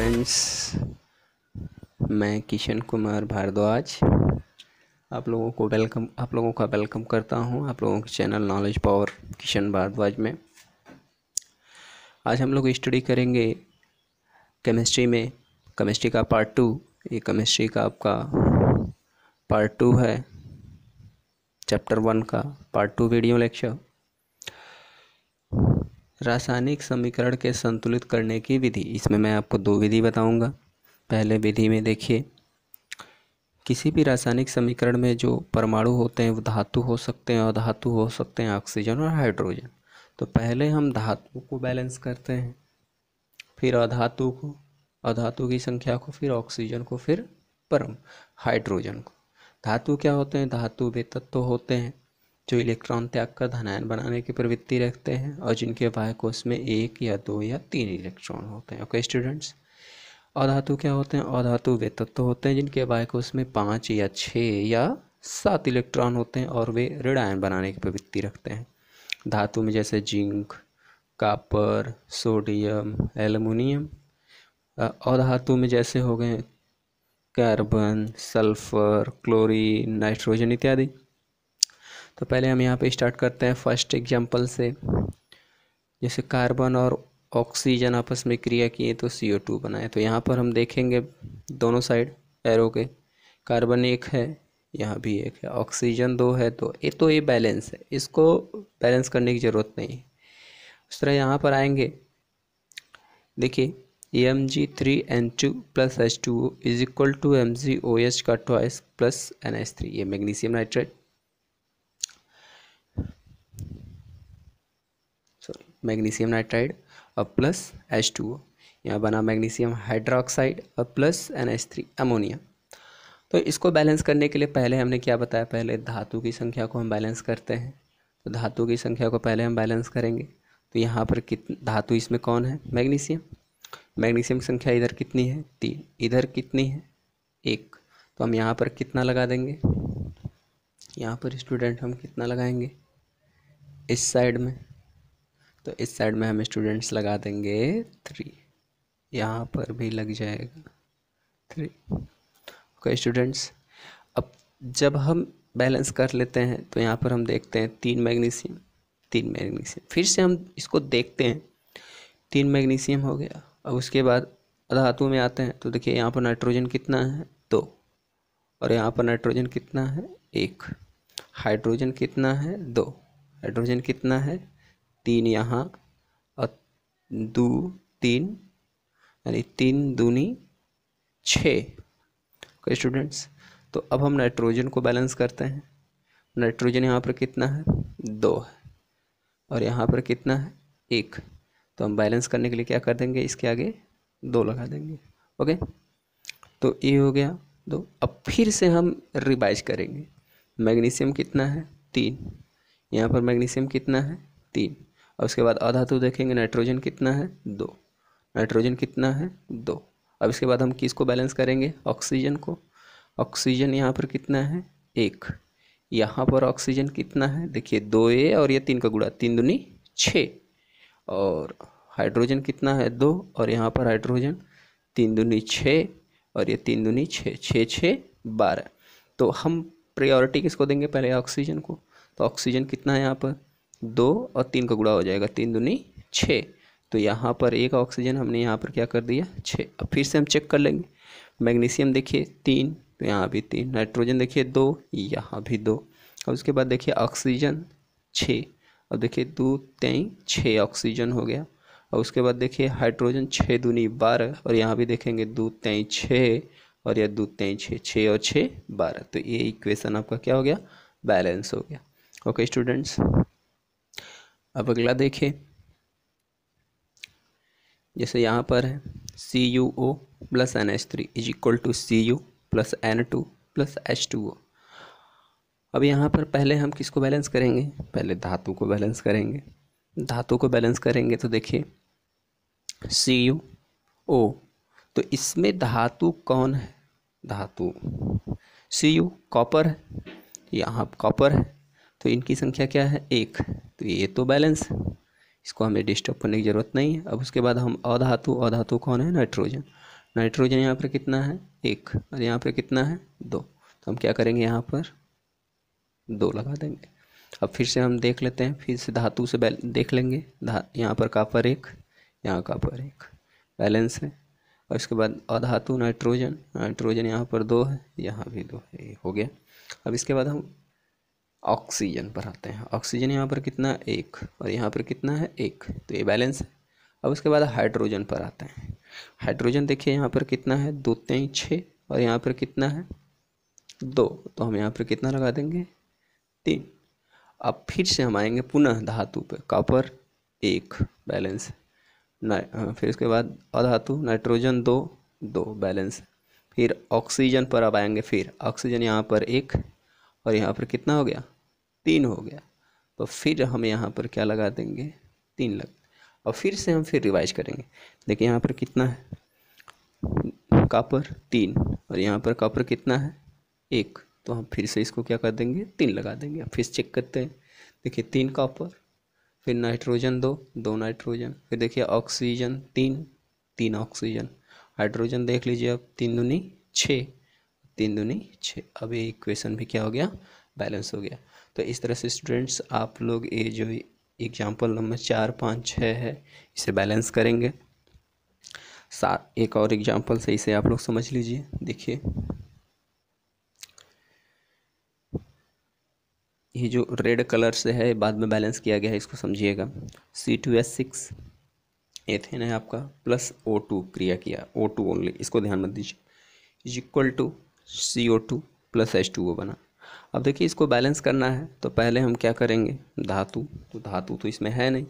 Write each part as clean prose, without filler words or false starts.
Students, मैं किशन कुमार भारद्वाज आप लोगों का वेलकम करता हूं आप लोगों के channel knowledge power Kishan Bhardwaj में। आज हम लोग स्टडी करेंगे केमिस्ट्री में केमिस्ट्री का पार्ट 2। ये केमिस्ट्री का आपका पार्ट 2 है, चैप्टर 1 का पार्ट 2 वीडियो लेक्चर। रासायनिक समीकरण के संतुलित करने की विधि। इसमें मैं आपको 2 विधि बताऊंगा। पहले विधि में देखिए, किसी भी रासायनिक समीकरण में जो परमाणु होते हैं वो धातु हो सकते हैं, अधातु हो सकते हैं, ऑक्सीजन और हाइड्रोजन। तो पहले हम धातु को बैलेंस करते हैं, फिर अधातु की संख्या को, फिर ऑक्सीजन को, फिर हाइड्रोजन को। धातु क्या होते हैं? धातु वे तत्व होते हैं जो इलेक्ट्रॉन त्याग कर धनायन बनाने की प्रवृत्ति रखते हैं और जिनके बाह्य कोश में 1 या 2 या 3 इलेक्ट्रॉन होते हैं। Okay students. अधातु क्या होते हैं? अधातु वे तत्व होते हैं जिनके बाह्य कोश में 5 या 6 या 7 इलेक्ट्रॉन होते हैं और वे ऋण आयन बनाने की प्रवृत्ति रखते हैं। धातु में जैसे जिंक, कॉपर, सोडियम, एल्युमिनियम। अधातु में जैसे हो गए कार्बन, सल्फर, क्लोरीन, नाइट्रोजन इत्यादि। तो पहले हम यहाँ पे स्टार्ट करते हैं फर्स्ट एग्जाम्पल से। जैसे कार्बन और ऑक्सीजन आपस में क्रिया किए तो CO2 बनाए। तो यहाँ पर हम देखेंगे दोनों साइड एरो के, कार्बन 1 है, यहाँ भी 1 है, ऑक्सीजन 2 है। तो ये बैलेंस है, इसको बैलेंस करने की ज़रूरत नहीं है। उस तरह यहाँ पर आएंगे, देखिए Mg3N2 + H2O is equal to MgOH का ट्वाइस प्लस NH3। ये मैग्नीशियम नाइट्रेट, मैग्नीशियम नाइट्राइड और प्लस H2O। यहाँ बना मैग्नीशियम हाइड्रोक्साइड और प्लस NH3 अमोनिया। तो इसको बैलेंस करने के लिए पहले हमने क्या बताया? पहले धातु की संख्या को हम बैलेंस करते हैं। तो धातु की संख्या को पहले हम बैलेंस करेंगे। तो यहाँ पर धातु इसमें कौन है? मैग्नीशियम। मैग्नीशियम की संख्या इधर कितनी है? 3। इधर कितनी है? 1। तो हम यहाँ पर कितना लगा देंगे? यहाँ पर स्टूडेंट हम कितना लगाएंगे? इस साइड में, तो इस साइड में हम स्टूडेंट्स लगा देंगे 3। यहाँ पर भी लग जाएगा 3। ओके स्टूडेंट्स, अब जब हम बैलेंस कर लेते हैं तो यहाँ पर हम देखते हैं 3 मैग्नीशियम। फिर से हम इसको देखते हैं, 3 मैग्नीशियम हो गया। अब उसके बाद धातु में आते हैं तो देखिए यहाँ पर नाइट्रोजन कितना है? 2। और यहाँ पर नाइट्रोजन कितना है? 1। हाइड्रोजन कितना है? 2। हाइड्रोजन कितना है? 3 यहाँ और 2 3, यानी 3 दूनी 6। ओके स्टूडेंट्स, तो अब हम नाइट्रोजन को बैलेंस करते हैं। नाइट्रोजन यहाँ पर कितना है? 2 है और यहाँ पर कितना है? 1। तो हम बैलेंस करने के लिए क्या कर देंगे? इसके आगे 2 लगा देंगे। ओके, तो ये हो गया 2। अब फिर से हम रिवाइज करेंगे। मैग्नीशियम कितना है? 3। यहाँ पर मैग्नीशियम कितना है? 3। और उसके बाद अधातु देखेंगे, नाइट्रोजन कितना है? 2। नाइट्रोजन कितना है? 2। अब इसके बाद हम किसको बैलेंस करेंगे? ऑक्सीजन को। ऑक्सीजन यहाँ पर कितना है? 1। यहाँ पर ऑक्सीजन कितना है? देखिए 2A और ये 3 का गुणा, 3 दूनी 6। और हाइड्रोजन कितना है? 2। और यहाँ पर हाइड्रोजन 3 दूनी 6 और ये 3 दूनी 6, 6 6 12। तो हम प्रायोरिटी किसको देंगे? पहले ऑक्सीजन को। तो ऑक्सीजन कितना है यहाँ पर? 2 और 3 का गुणा हो जाएगा, 3 दूनी 6। तो यहाँ पर 1 ऑक्सीजन हमने यहाँ पर क्या कर दिया? 6। अब फिर से हम चेक कर लेंगे। मैग्नीशियम देखिए 3, तो यहाँ भी 3। नाइट्रोजन देखिए 2, यहाँ भी 2। और उसके बाद देखिए ऑक्सीजन 6। अब देखिए 2 3 6 ऑक्सीजन हो गया। और उसके बाद देखिए हाइड्रोजन 6 दूनी 12 और यहाँ भी देखेंगे 2 3 6 और यह 2 3 6, 6 और 6 12। तो ये इक्वेशन आपका क्या हो गया? बैलेंस हो गया। ओके स्टूडेंट्स, अब अगला देखिए। जैसे यहाँ पर है CuO + NH3 is equal to Cu + N2 + H2O। अब यहाँ पर पहले हम किसको बैलेंस करेंगे? पहले धातु को बैलेंस करेंगे। धातु को बैलेंस करेंगे तो देखिए CuO, तो इसमें धातु कौन है? धातु Cu कॉपर है, यहाँ कॉपर है, तो इनकी संख्या क्या है? 1। तो ये तो बैलेंस है, इसको हमें डिस्टर्ब करने की ज़रूरत नहीं है। अब उसके बाद हम अधातु कौन है? नाइट्रोजन। नाइट्रोजन यहाँ पर कितना है 1 और यहाँ पर कितना है 2, तो हम क्या करेंगे यहाँ पर 2 लगा देंगे। अब फिर से हम देख लेते हैं, फिर से धातु से देख लेंगे। यहाँ पर कॉपर 1, यहाँ कॉपर 1 बैलेंस है। और इसके बाद अधातु नाइट्रोजन, नाइट्रोजन यहाँ पर 2 है, यहाँ भी 2 है, ये हो गया। अब इसके बाद हम ऑक्सीजन पर आते हैं। ऑक्सीजन यहाँ पर कितना 1 और यहाँ पर कितना है 1, तो ये बैलेंस है। अब उसके बाद हाइड्रोजन पर आते हैं। हाइड्रोजन देखिए यहाँ पर कितना है 2 3 6 और यहाँ पर कितना है 2, तो हम यहाँ पर कितना लगा देंगे 3। अब फिर से हम आएंगे पुनः धातु पे, कॉपर 1 बैलेंस है। फिर उसके बाद अधातु नाइट्रोजन 2 2 बैलेंस है। फिर ऑक्सीजन पर अब आएंगे, फिर ऑक्सीजन यहाँ पर 1 और यहाँ पर कितना हो गया 3 हो गया, तो फिर हम यहाँ पर क्या लगा देंगे 3 लग। और फिर से हम फिर रिवाइज करेंगे। देखिए यहाँ पर कितना है कॉपर 3 और यहाँ पर कॉपर कितना है 1, तो हम फिर से इसको क्या कर देंगे 3 लगा देंगे। अब फिर चेक करते हैं, देखिए 3 कॉपर, फिर नाइट्रोजन 2 2 नाइट्रोजन, फिर देखिए ऑक्सीजन 3 3 ऑक्सीजन, हाइड्रोजन देख लीजिए अब 3 दूनी 6 3 दूनी 6। अब ये इक्वेशन भी क्या हो गया बैलेंस हो गया। तो इस तरह से स्टूडेंट्स आप लोग ये जो एग्जाम्पल नंबर 4 5 6 है इसे बैलेंस करेंगे। एक और एग्जाम्पल से इसे आप लोग समझ लीजिए। देखिए ये जो रेड कलर से है बाद में बैलेंस किया गया है, इसको समझिएगा। C2H6 एथेन है आपका, प्लस O2 क्रिया किया, O2 ओनली, इसको ध्यान मत दीजिए, is equal to CO2 plus H2O बना। अब देखिए इसको बैलेंस करना है तो पहले हम क्या करेंगे, धातु, तो धातु तो इसमें है नहीं,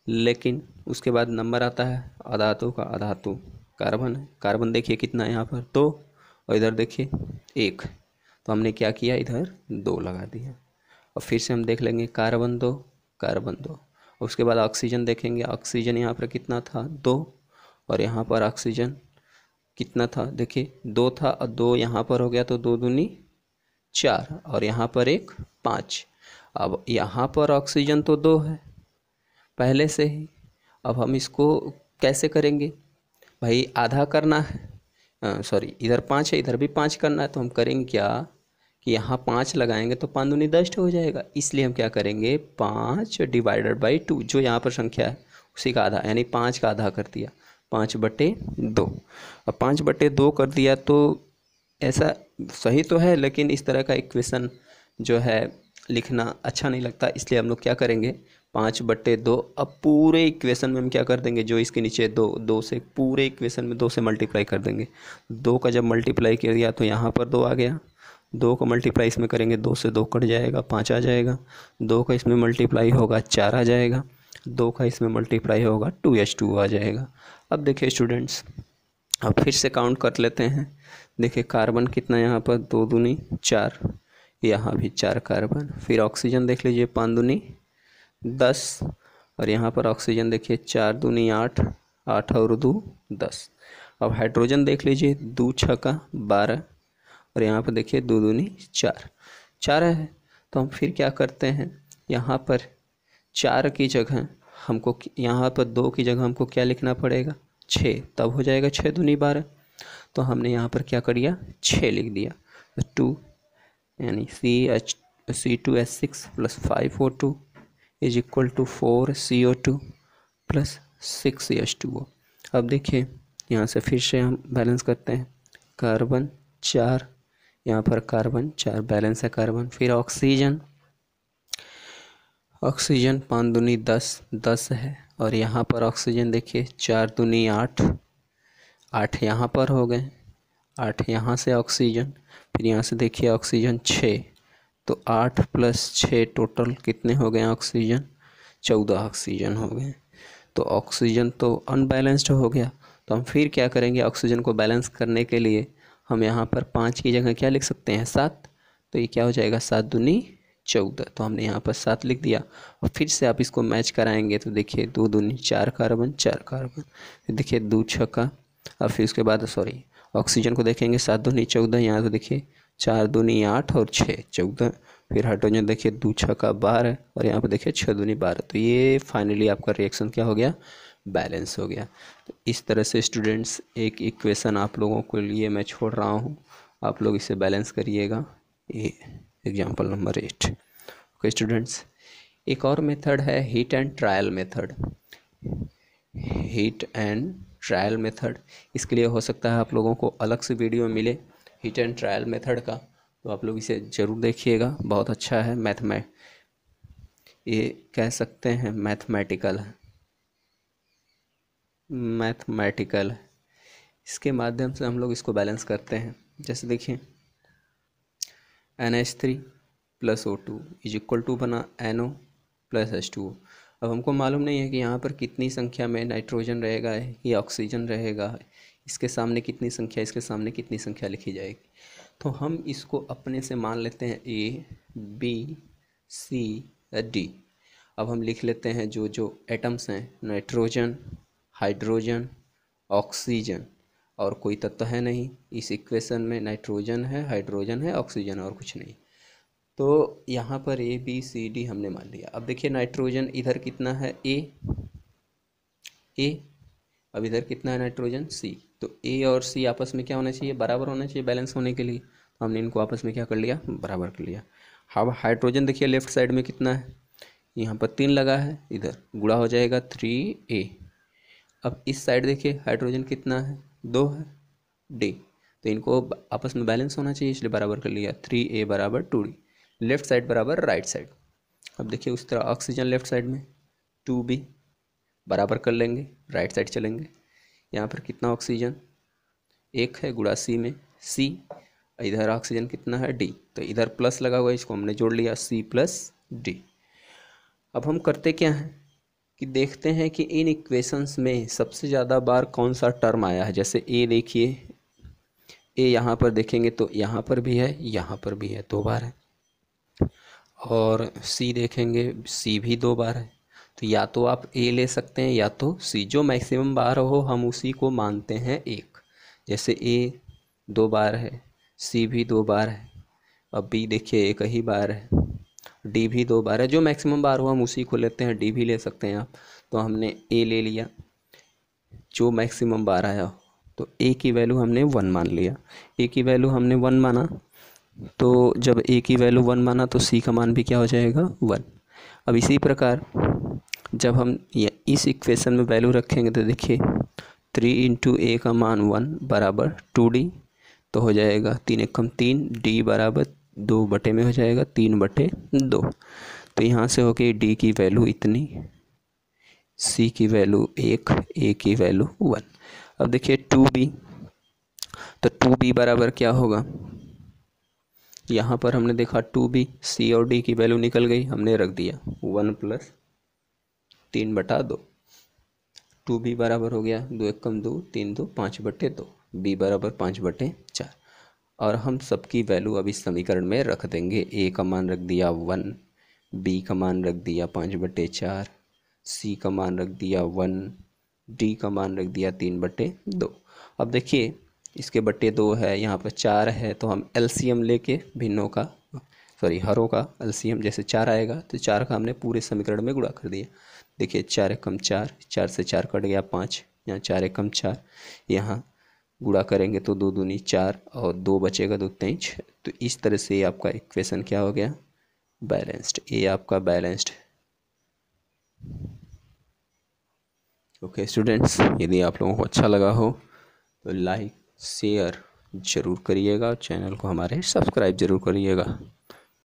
लेकिन उसके बाद नंबर आता है अधातु का। अधातु कार्बन है, कार्बन देखिए कितना है यहाँ पर 2 और इधर देखिए 1, तो हमने क्या किया इधर 2 लगा दिया। और फिर से हम देख लेंगे कार्बन 2 कार्बन 2, उसके बाद ऑक्सीजन देखेंगे, ऑक्सीजन यहाँ पर कितना था 2 और यहाँ पर ऑक्सीजन कितना था देखिए 2 था और 2 यहाँ पर हो गया, तो 2 दूनी 4 और यहाँ पर 1 5। अब यहाँ पर ऑक्सीजन तो 2 है पहले से ही, अब हम इसको कैसे करेंगे भाई, आधा करना है, सॉरी इधर 5 है इधर भी 5 करना है, तो हम करेंगे क्या कि यहाँ 5 लगाएंगे तो 5 दूनी 10 हो जाएगा। इसलिए हम क्या करेंगे 5 डिवाइडेड बाई 2, जो यहाँ पर संख्या है उसी का आधा, यानी 5 का आधा कर दिया 5/2। अब 5/2 कर दिया तो ऐसा सही तो है, लेकिन इस तरह का इक्वेशन जो है लिखना अच्छा नहीं लगता, इसलिए हम लोग क्या करेंगे 5/2। अब पूरे इक्वेशन में हम क्या कर देंगे, जो इसके नीचे 2 से पूरे इक्वेशन में 2 से मल्टीप्लाई कर देंगे। 2 का जब मल्टीप्लाई कर दिया तो यहाँ पर 2 आ गया, 2 को मल्टीप्लाई इसमें करेंगे 2 से 2 कट जाएगा 5 आ जाएगा, 2 का इसमें मल्टीप्लाई होगा 4 आ जाएगा, 2 का इसमें मल्टीप्लाई होगा 2H2 आ जाएगा। अब देखिए स्टूडेंट्स, अब फिर से काउंट कर लेते हैं। देखिए कार्बन कितना यहाँ पर 2 दूनी 4, यहाँ भी 4 कार्बन, फिर ऑक्सीजन देख लीजिए 5 दूनी 10 और यहाँ पर ऑक्सीजन देखिए 4 दूनी 8 8 और 2 10। अब हाइड्रोजन देख लीजिए 2 6 12 और यहाँ पर देखिए 2 दूनी 4 है। तो हम फिर क्या करते हैं, यहाँ पर 4 की जगह हमको, यहाँ पर 2 की जगह हमको क्या लिखना पड़ेगा 6, तब हो जाएगा 6 दूनी 12। तो हमने यहाँ पर क्या कर दिया 6 लिख दिया, 2 यानी C2H6 plus 5O2 is equal to 4CO2 plus 6H2O। अब देखिए यहाँ से फिर से हम बैलेंस करते हैं, कार्बन 4, यहाँ पर कार्बन 4 बैलेंस है कार्बन, फिर ऑक्सीजन 5 दूनी 10 है और यहाँ पर ऑक्सीजन देखिए 4 दूनी 8 8 यहाँ पर हो गए, 8 यहाँ से ऑक्सीजन, फिर यहाँ से देखिए ऑक्सीजन 6, तो 8 प्लस 6 टोटल कितने हो गए ऑक्सीजन 14 ऑक्सीजन हो गए। तो ऑक्सीजन तो अनबैलेंस्ड हो गया, तो हम फिर क्या करेंगे, ऑक्सीजन को बैलेंस करने के लिए हम यहाँ पर 5 की जगह क्या लिख सकते हैं 7, तो ये क्या हो जाएगा 7 दूनी 14, तो हमने यहाँ पर 7 लिख दिया। और फिर से आप इसको मैच कराएंगे तो देखिए 2 दूनी 4 कार्बन 4 कार्बन, फिर देखिए 2 6, और फिर उसके बाद सॉरी ऑक्सीजन को देखेंगे 7 दूनी 14, यहाँ तो देखिए 4 दूनी 8 और 6 14, फिर हाइड्रोजन देखिए 2 6 12 और यहाँ पर देखिए 6 दूनी 12। तो ये फाइनली आपका रिएक्शन क्या हो गया बैलेंस हो गया। तो इस तरह से स्टूडेंट्स एक इक्वेशन आप लोगों के लिए मैं छोड़ रहा हूँ, आप लोग इसे बैलेंस करिएगा। ये एग्जाम्पल नंबर 8। ओके स्टूडेंट्स, एक और मेथड है heat and trial method. Heat and trial method, इसके लिए हो सकता है आप लोगों को अलग से वीडियो मिले हीट एंड ट्रायल मेथड का, तो आप लोग इसे ज़रूर देखिएगा, बहुत अच्छा है। ये कह सकते हैं मैथमेटिकल है। इसके माध्यम से हम लोग इसको बैलेंस करते हैं। जैसे देखिए NH3 + O2 = बना NO + H2O। अब हमको मालूम नहीं है कि यहाँ पर कितनी संख्या में नाइट्रोजन रहेगा या ऑक्सीजन रहेगा, इसके सामने कितनी संख्या, इसके सामने कितनी संख्या लिखी जाएगी। तो हम इसको अपने से मान लेते हैं A, B, C, D। अब हम लिख लेते हैं जो जो एटम्स हैं, नाइट्रोजन, हाइड्रोजन, ऑक्सीजन, और कोई तत्व है नहीं इस इक्वेशन में। नाइट्रोजन है, हाइड्रोजन है, ऑक्सीजन, और कुछ नहीं। तो यहाँ पर A, B, C, D हमने मान लिया। अब देखिए नाइट्रोजन इधर कितना है A, अब इधर कितना है नाइट्रोजन C। तो A और C आपस में क्या होना चाहिए, बराबर होना चाहिए बैलेंस होने के लिए। तो हमने इनको आपस में क्या कर लिया, बराबर कर लिया। अब हाइड्रोजन देखिए लेफ्ट साइड में कितना है, यहाँ पर 3 लगा है, इधर गुणा हो जाएगा 3A। अब इस साइड देखिए हाइड्रोजन कितना है, 2 है, D। तो इनको आपस में बैलेंस होना चाहिए, इसलिए बराबर कर लिया। 3A = 2D, लेफ्ट साइड बराबर राइट साइड। अब देखिए उस तरह ऑक्सीजन लेफ्ट साइड में 2B, बराबर कर लेंगे, राइट साइड चलेंगे। यहाँ पर कितना ऑक्सीजन, 1 है, गुणा C में C, इधर ऑक्सीजन कितना है D, तो इधर प्लस लगा हुआ है, इसको हमने जोड़ लिया C + D। अब हम करते क्या हैं कि देखते हैं कि इन इक्वेशंस में सबसे ज़्यादा बार कौन सा टर्म आया है। जैसे A देखिए, A यहाँ पर देखेंगे तो यहाँ पर भी है, यहाँ पर भी है, 2 बार है। और C देखेंगे, C भी 2 बार है। तो या तो आप A ले सकते हैं या तो C, जो मैक्सिमम बार हो हम उसी को मानते हैं 1। जैसे A 2 बार है, C भी 2 बार है, अब B देखिए 1 ही बार है, D भी 2 बार है। जो मैक्सिमम बार हो हम उसी को लेते हैं, D भी ले सकते हैं आप। तो हमने A ले लिया जो मैक्सिमम बार आया, तो A की वैल्यू हमने 1 मान लिया। A की वैल्यू हमने 1 माना, तो जब A की वैल्यू 1 माना तो C का मान भी क्या हो जाएगा, 1। अब इसी प्रकार जब हम इस इक्वेशन में वैल्यू रखेंगे तो देखिए 3 × A का मान 1 = 2D, तो हो जाएगा 3 × 1 = 3, D = 2 बटे में हो जाएगा 3/2। तो यहाँ से हो गई D की वैल्यू इतनी, C की वैल्यू 1, A की वैल्यू 1। अब देखिए 2B, तो 2B बराबर क्या होगा, यहाँ पर हमने देखा 2B, C और D की वैल्यू निकल गई, हमने रख दिया 1 + 3/2। 2B बराबर हो गया 2 × 1 = 2, 3 × 2 = 5/2, B = 5/4। और हम सबकी वैल्यू अब इस समीकरण में रख देंगे। A का मान रख दिया 1, B का मान रख दिया 5/4, C का मान रख दिया 1, D का मान रख दिया 3/2। अब देखिए इसके बट्टे 2 है, यहाँ पर 4 है, तो हम एलसीएम लेके हरों का एलसीएम जैसे 4 आएगा तो 4 का हमने पूरे समीकरण में गुणा कर दिया। देखिए 4 × 4, 4 से 4 कट गया 5, यहाँ 4 × 4, यहाँ गुणा करेंगे तो 2 दूनी 4 और 2 बचेगा, 2 3 6। तो इस तरह से आपका इक्वेशन क्या हो गया, बैलेंस्ड। ये आपका बैलेंस्ड। ओके स्टूडेंट्स, यदि आप लोगों को अच्छा लगा हो तो लाइक शेयर ज़रूर करिएगा, चैनल को हमारे सब्सक्राइब ज़रूर करिएगा।